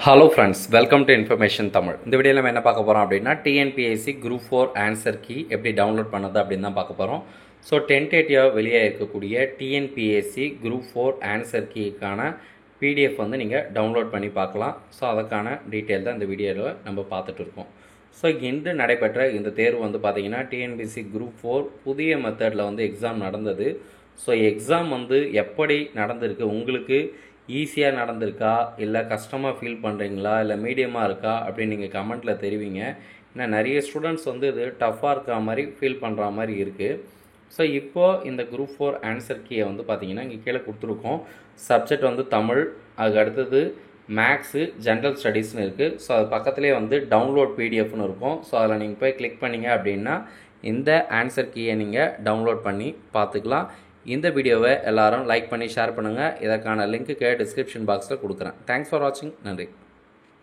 Hello friends, welcome to information Tamil. இந்த வீடியோவில் நம்ம என்ன பார்க்க போகிறோம் அப்படின்னா, டிஎன்பிஎஸ்சி குரூப் 4 ஆன்சர் கீ எப்படி டவுன்லோட் பண்ணது அப்படின்னு தான் பார்க்க போகிறோம். ஸோ டென்டேட்டிவாக வெளியே இருக்கக்கூடிய டிஎன்பிஎஸ்சி குரூப் 4 ஆன்சர் கீக்கான பிடிஎஃப் வந்து நீங்கள் டவுன்லோட் பண்ணி பார்க்கலாம். ஸோ அதுக்கான டீட்டெயில் தான் இந்த வீடியோவில் நம்ம பார்த்துட்டு இருக்கோம். ஸோ இன்று நடைபெற்ற இந்த தேர்வு வந்து பார்த்திங்கன்னா டிஎன்பிஎஸ்சி குரூப் 4 புதிய மெத்தடில் வந்து எக்ஸாம் நடந்தது. ஸோ எக்ஸாம் வந்து எப்படி நடந்திருக்கு, உங்களுக்கு ஈஸியாக நடந்திருக்கா இல்லை கஷ்டமாக ஃபீல் பண்ணுறீங்களா இல்லை மீடியமாக இருக்கா அப்படின்னு நீங்கள் கமெண்ட்டில் தெரிவிங்க. ஏன்னா நிறைய ஸ்டூடெண்ட்ஸ் வந்து இது டஃப்பாக இருக்கிற மாதிரி ஃபீல் பண்ணுற மாதிரி இருக்குது. ஸோ இப்போது இந்த குரூப் 4 ஆன்சர் கீயை வந்து பார்த்திங்கன்னா இங்கே கீழே கொடுத்துருக்கோம். சப்ஜெக்ட் வந்து தமிழ், அதுக்கு அடுத்தது மேக்ஸு, ஜென்ரல் ஸ்டடீஸ்னு இருக்குது. ஸோ அது பக்கத்துலேயே வந்து டவுன்லோட் பிடிஎஃப்னு இருக்கும். ஸோ அதில் நீங்கள் போய் கிளிக் பண்ணிங்க அப்படின்னா இந்த ஆன்சர் கீயை நீங்கள் டவுன்லோட் பண்ணி பார்த்துக்கலாம். இந்த வீடியோவை எல்லாரும் லைக் பண்ணி ஷேர் பண்ணுங்கள். இதற்கான லிங்க்கு டிஸ்கிரிப்ஷன் பாக்ஸில் கொடுக்குறேன். தேங்க்ஸ் ஃபார் வாட்சிங். நன்றி.